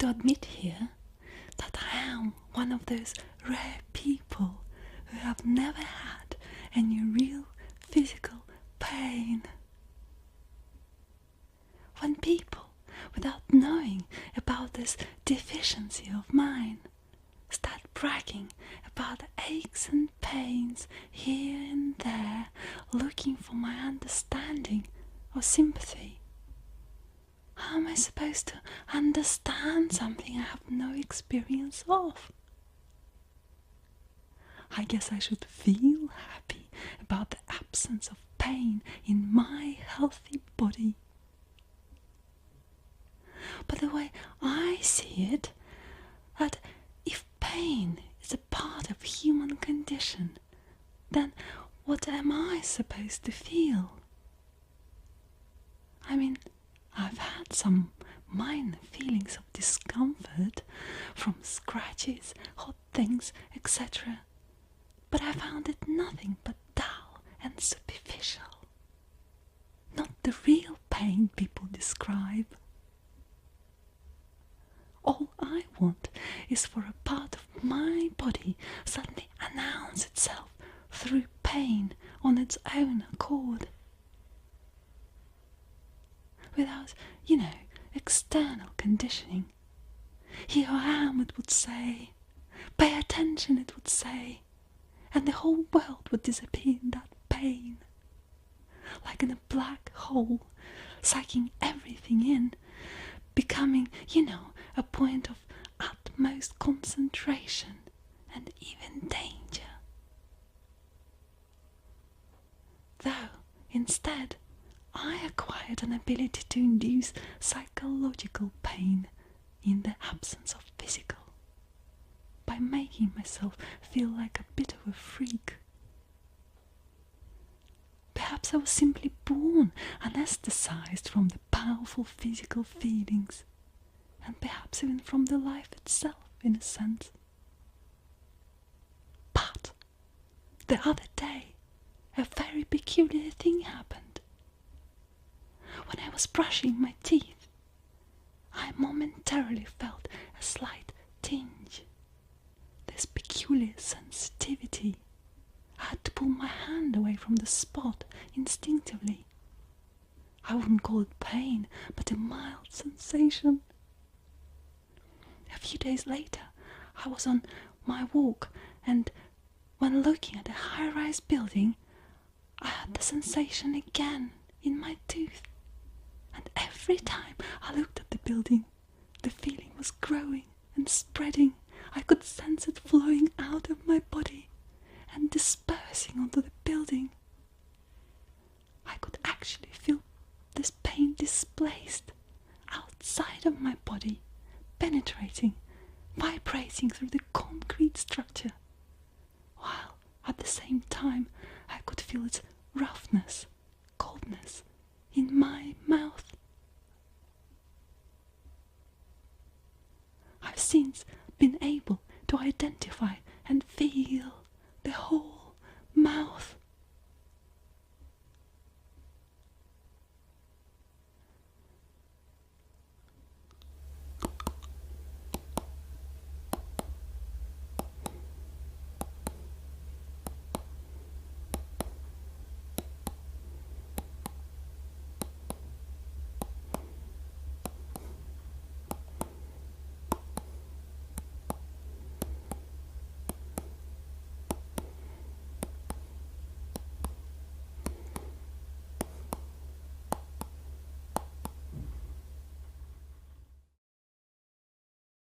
to admit here that I am one of those rare people who have never had any real physical pain. When people, without knowing about this deficiency of mine, start bragging about the aches and pains here and there, looking for my understanding or sympathy, how am I supposed to understand something I have no experience of? I guess I should feel happy about the absence of pain in my healthy body. But the way I see it, that if pain is a part of human condition, then what am I supposed to feel? I mean, I've had some minor feelings of discomfort from scratches, hot things, etc. But I found it nothing but dull and superficial. Not the real pain people describe. All I want is for a part of my body suddenly announce itself through pain on its own accord. Without, external conditioning. Here I am, it would say. Pay attention, it would say. And the whole world would disappear in that pain. Like in a black hole, sucking everything in, becoming, a point of utmost concentration and even danger. Though, instead, I acquired an ability to induce psychological pain in the absence of physical, by making myself feel like a bit of a freak. Perhaps I was simply born anesthetized from the powerful physical feelings, and perhaps even from the life itself, in a sense. But the other day, a very peculiar thing happened. When I was brushing my teeth, I momentarily felt a slight tinge. This peculiar sensitivity. I had to pull my hand away from the spot instinctively. I wouldn't call it pain, but a mild sensation. A few days later, I was on my walk, and when looking at a high-rise building, I had the sensation again in my tooth. And every time I looked at the building, the feeling was growing and spreading. I could sense it flowing out of my body and dispersing onto the building. I could actually feel this pain displaced outside of my body, penetrating, vibrating through the concrete structure, while at the same time I could feel its roughness, coldness in my mouth. I've since been able to identify and feel the whole mouth